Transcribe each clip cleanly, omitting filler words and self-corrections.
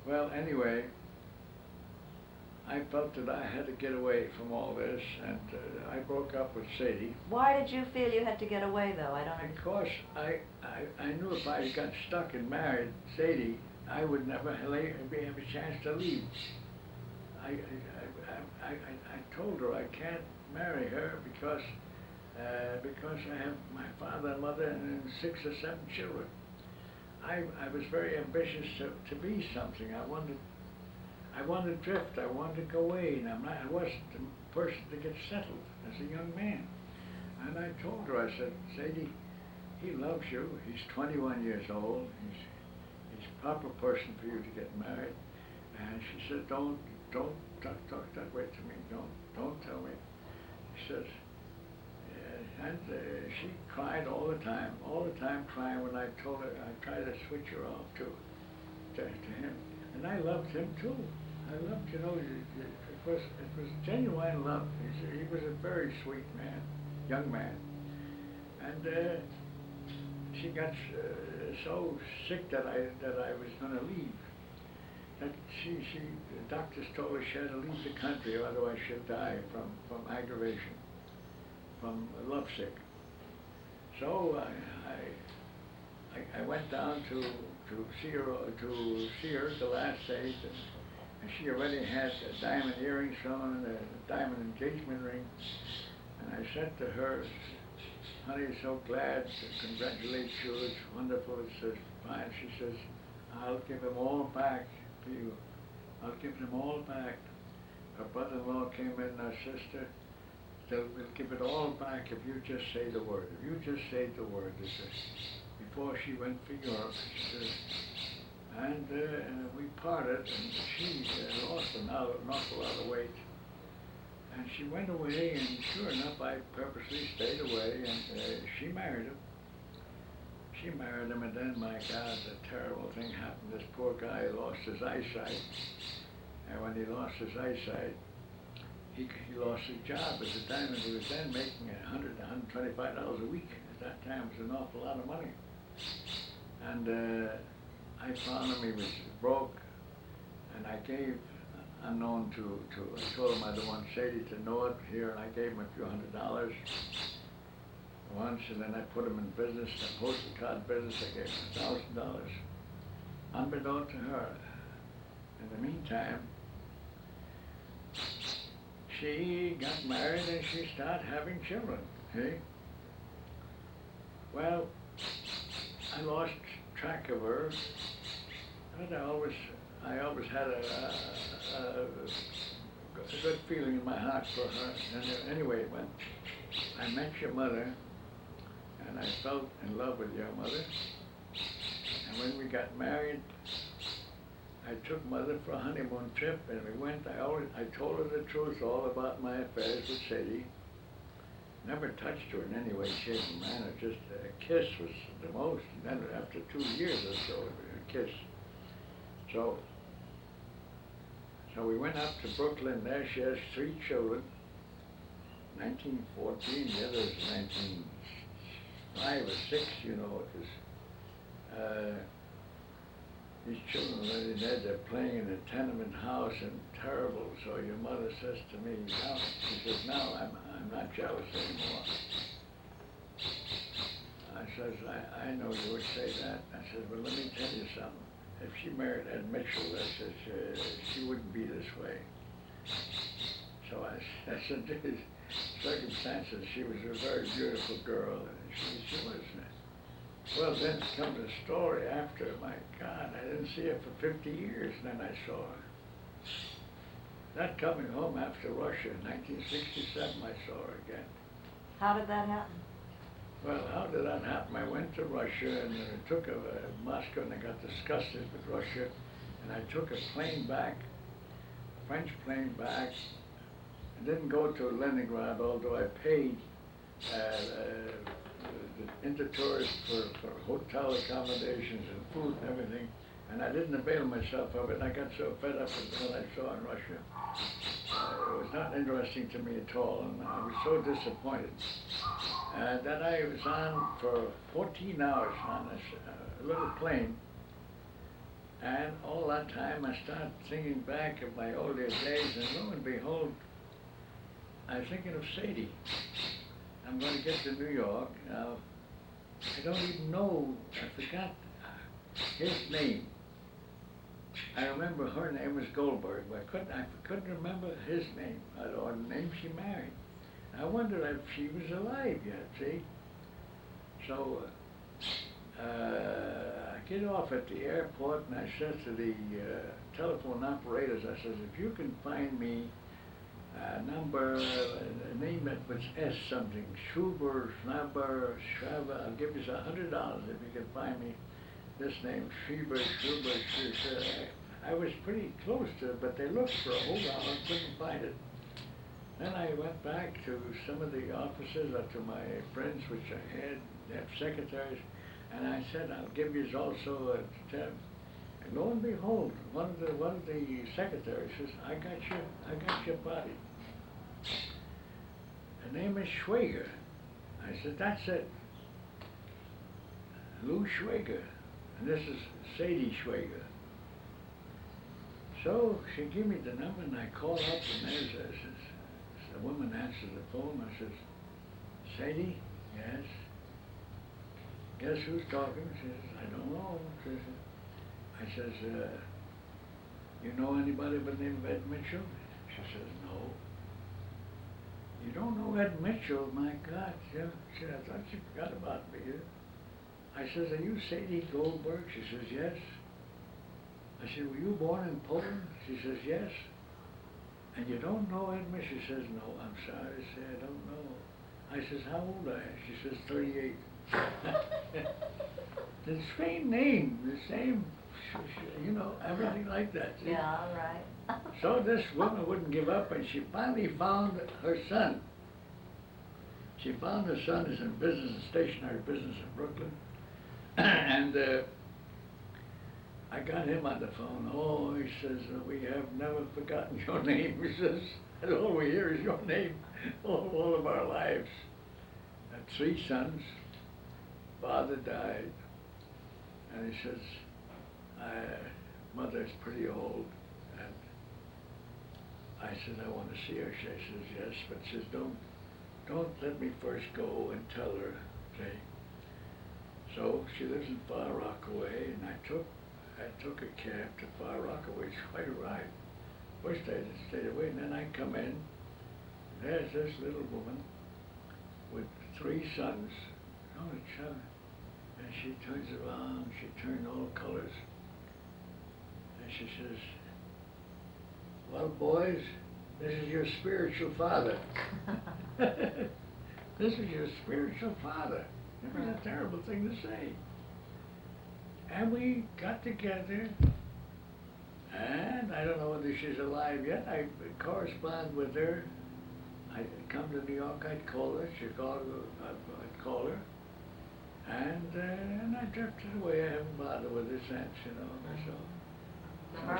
Well, anyway, I felt that I had to get away from all this, and I broke up with Sadie. Why did you feel you had to get away, though? I don't understand. Because I knew if I got stuck and married Sadie, I would never have a chance to leave. I told her I can't marry her because I have my father and mother and 6 or 7 children. I was very ambitious to be something. I wanted to drift. I wanted to go away, and I wasn't the person to get settled as a young man. And I told her, I said, Sadie, he loves you. He's 21 years old. He's a proper person for you to get married. And she said, don't talk that way to me. Don't tell me. She says, and she cried all the time crying when I told her, I tried to switch her off to him. And I loved him too. I loved, it was genuine love. He was a very sweet man, young man. And she got so sick that I was going to leave. That the doctors told her she had to leave the country, otherwise she'd die from aggravation, from lovesick. So I went down to see her the last days, and she already had diamond earrings on and a diamond engagement ring. And I said to her, honey, so glad to congratulate you, it's wonderful, it's fine. She says, I'll give them all back to you. I'll give them all back. Her brother-in-law came in, her sister, we'll give it all back if you just say the word. If you just say the word, before she went for Europe, she says, and we parted, and she lost an awful lot of weight. And she went away, and sure enough, I purposely stayed away, and she married him. She married him, and then, my God, a terrible thing happened. This poor guy lost his eyesight. And when he lost his eyesight, he lost his job as a diamond. He was then making $100 to $125 a week. At that time, it was an awful lot of money. And I found him, he was broke, and I gave, unknown to I told him I don't want Sadie to know it here, and I gave him a few $100s once, and then I put him in business, the postal card business. I gave him $1,000, unbeknown to her. In the meantime, she got married and she started having children, okay? Well, I lost track of her, but I always had a good feeling in my heart for her. And anyway, when I met your mother, and I fell in love with your mother, and when we got married, I took Mother for a honeymoon trip, and we went. I told her the truth all about my affairs with Sadie. Never touched her in any way, shape, or manner. Just a kiss was the most. And then after 2 years or so, a kiss. So we went up to Brooklyn. There she has 3 children. 1914. The other was 1905 or 6. It was. These children are there, they're playing in a tenement house and terrible. So your mother says to me, now, she says, no, I'm not jealous anymore. I says, I know you would say that. I said, but let me tell you something. If she married Ed Mitchell, I said, she wouldn't be this way. So I said, these circumstances, she was a very beautiful girl, and she was. Well, then comes the story after, my God, I didn't see her for 50 years, and then I saw her. That coming home after Russia in 1967, I saw her again. How did that happen? Well, how did that happen? I went to Russia, and I took Moscow, and I got disgusted with Russia, and I took a plane back, a French plane back. I didn't go to Leningrad, although I paid the inter-tourist for hotel accommodations and food and everything, and I didn't avail myself of it, and I got so fed up with what I saw in Russia. It was not interesting to me at all, and I was so disappointed. That I was on for 14 hours on this little plane And all that time I started thinking back of my older days, and lo and behold, I was thinking of Sadie. I'm going to get to New York. Now, I don't even know, I forgot his name. I remember her name was Goldberg, but I couldn't remember his name, or the name she married. I wondered if she was alive yet, see? So, I get off at the airport and I said to the telephone operators, I says, if you can find me a number, a name that was S something, Schubert, Schnaber, Schraber, I'll give you $100 if you can find me this name, Schubert. I was pretty close to it, but they looked for a whole while and couldn't find it. Then I went back to some of the offices, to my friends, which I had, they have secretaries, and I said, I'll give you also a tab. And lo and behold, one of the secretaries says, I got your body. Her name is Schwager. I said, that's it. Lou Schwager. And this is Sadie Schwager. So she gave me the number and I called up and the woman answered the phone. I says, Sadie? Yes. Guess who's talking? She says, I don't know. I says, you know anybody by the name of Ed Mitchell? She says, no. You don't know Ed Mitchell? My God. Yeah. She said, I thought you forgot about me. I says, are you Sadie Goldberg? She says, yes. I said, were you born in Poland? She says, yes. And you don't know Ed Mitchell? She says, no, I'm sorry to say I don't know. I says, how old are you? She says, 38. The same name, the same, you know, everything like that. See? Yeah, all right. So this woman wouldn't give up, and she finally found her son. She found her son is in business, stationary business in Brooklyn. And I got him on the phone. Oh, he says, we have never forgotten your name. He says, and all we hear is your name all of our lives. I had 3 sons. Father died. And he says, mother's pretty old. And I said, I want to see her. She says, yes, but says, don't let me first go and tell her, see. So she lives in Far Rockaway, and I took a cab to Far Rockaway. It's quite a ride. First I stayed away, and then I come in. There's this little woman with 3 sons. Oh, and she turns around. She turned all colors, and she says, "Well, boys, this is your spiritual father." This is your spiritual father. It was a terrible thing to say. And we got together, and I don't know whether she's alive yet. I correspond with her. I'd come to New York, I'd call her. Chicago, I'd call her. And I drifted away. I haven't bothered with her since, you know. So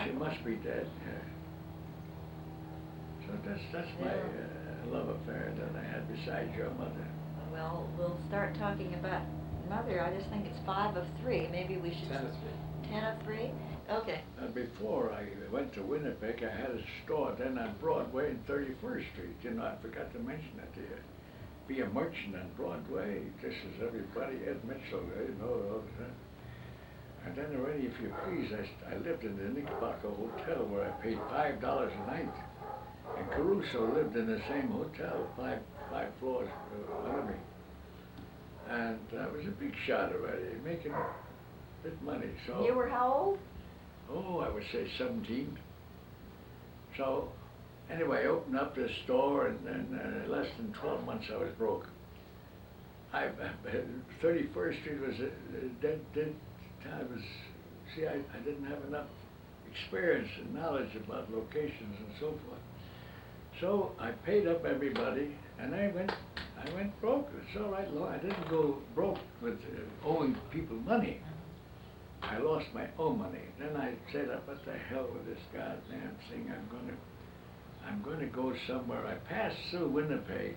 she must be dead. Yeah. So that's my love affair that I had besides your mother. Well, we'll start talking about mother. I just think it's 5 of 3. Maybe we should. 10 of 3. 10 of 3? Okay. Before I went to Winnipeg, I had a store then on Broadway and 31st Street. You know, I forgot to mention that to you. Be a merchant on Broadway, just as everybody, Ed Mitchell, you know, all the time. And then already, if you please, I lived in the Knickerbocker Hotel where I paid $5 a night. And Caruso lived in the same hotel, five floors under me. And I was a big shot already, making big money. So You were how old? Oh, I would say 17. So anyway, I opened up this store, and in less than 12 months I was broke. 31st Street was a dead time. See, I didn't have enough experience and knowledge about locations and so forth. So I paid up everybody, and I went broke. It's all right, I didn't go broke with owing people money. I lost my own money. Then I said, what the hell with this goddamn thing? I'm going to go somewhere. I passed through Winnipeg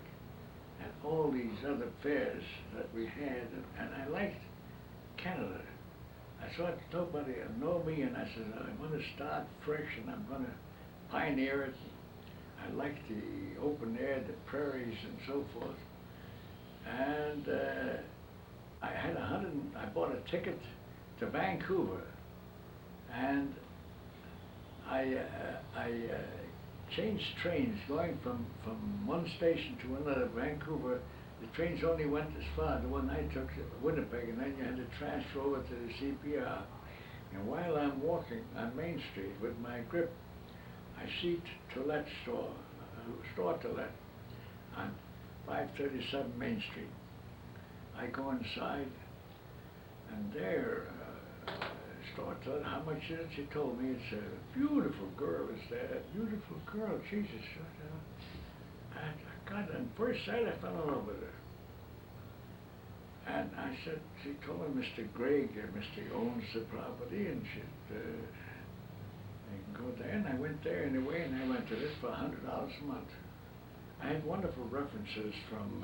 and all these other fairs that we had, and I liked Canada. I thought nobody would know me, and I said, I'm gonna start fresh, and I'm gonna pioneer it. I like the open air, the prairies, and so forth. And I bought a ticket to Vancouver, and I changed trains going from one station to another. Vancouver, the trains only went as far. The one I took to Winnipeg, and then you had to transfer over to the CPR. And while I'm walking on Main Street with my grip, I see Toilette store Toilette on 537 Main Street. I go inside, and there, store Toilette, how much is it? She told me it's a beautiful girl is there, beautiful girl, Jesus. I got, on first sight, I fell in love with her. And I said, she told me Mr. Gregg, Mr. owns the property, and she'd, I can go there, and I went there anyway, and I rented it for $100 a month. I had wonderful references from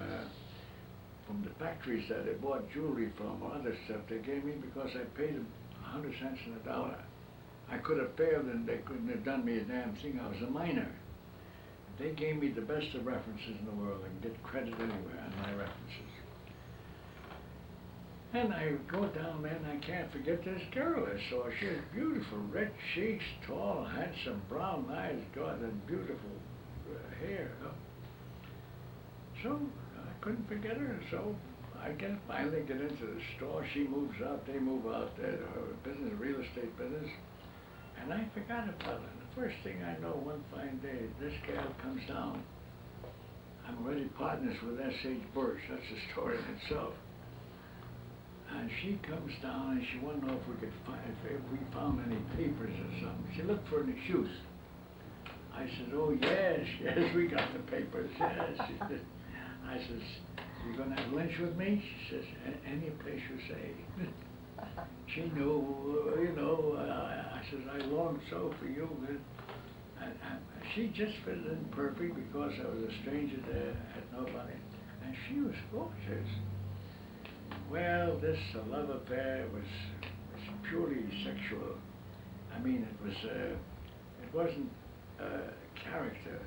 the factories that I bought jewelry from or other stuff they gave me because I paid them 100 cents on the dollar. I could have failed and they couldn't have done me a damn thing. I was a minor. They gave me the best of references in the world. I can get credit anywhere on my references. And I go down there and I can't forget this girl I saw. She had beautiful red cheeks, tall, handsome, brown eyes, God, and beautiful hair. So I couldn't forget her. So I finally get into the store. She moves out, they move out there to her business, real estate business. And I forgot about her. The first thing I know, one fine day, this gal comes down. I'm already partners with S.H. Birch. That's a story in itself. And she comes down and she wanted to know if we could find, if we found any papers or something. She looked for any shoes. I said, oh yes, we got the papers, yes. She said, I says, you gonna have lunch with me? She says, any place you say. She knew, I says, I long so for you. And she just fitted in perfect because I was a stranger there, had nobody. And she was gorgeous. Well, this love affair was purely sexual. I mean, it wasn't character.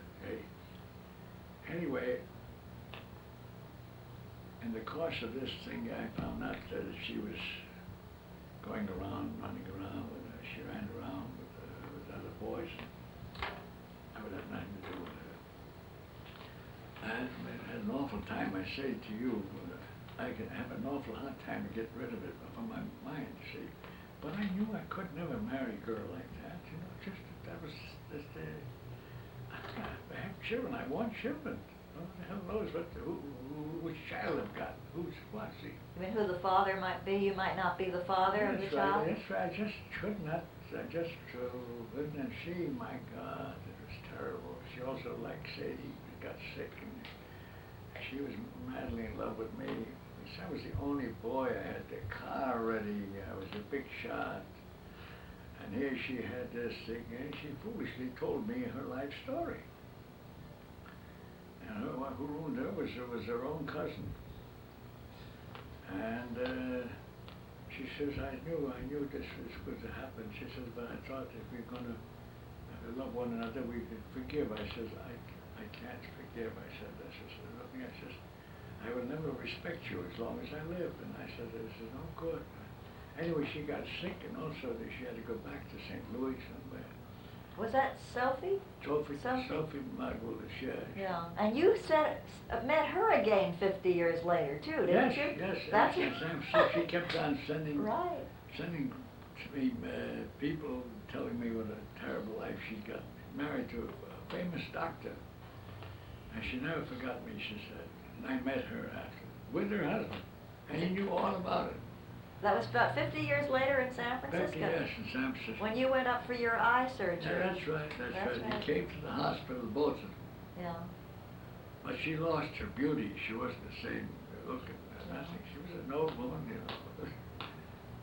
Anyway, in the course of this thing, I found out that she was going around, running around with her. She ran around with other boys. I would have nothing to do with her. I had an awful time, I say to you. I could have an awful hard time to get rid of it from my mind, see. But I knew I could never marry a girl like that, that was just, I have children, I want children. Who the hell knows which child I've got, who's what, see. You mean who the father might be? You might not be the father of the child? That's right, I just could not, and she, my God, it was terrible. She also, like Sadie, got sick, and she was madly in love with me. I was the only boy. I had the car ready. I was a big shot. And here she had this thing, and she foolishly told me her life story. And who ruined her was her own cousin. And she says, I knew this was going to happen. She says, but I thought if we're going to love one another, we could forgive. I says, I can't forgive. I said, nothing. I says, I will never respect you as long as I live. And I said, this is no good. Anyway, she got sick, and also she had to go back to St. Louis somewhere. Was that Sophie? Sophie Margulis, yeah. Yeah, and you met her again 50 years later, too, didn't you? Yes. She kept on sending to me people telling me what a terrible life she got. Married to a famous doctor. And she never forgot me, she said. And I met her after, with her husband. And he knew all about it. That was about 50 years later in San Francisco? 50 years in San Francisco. When you went up for your eye surgery? Yeah, that's right. He came to the hospital, both of them. Yeah. But she lost her beauty. She wasn't the same looking. Nothing. She was an old woman,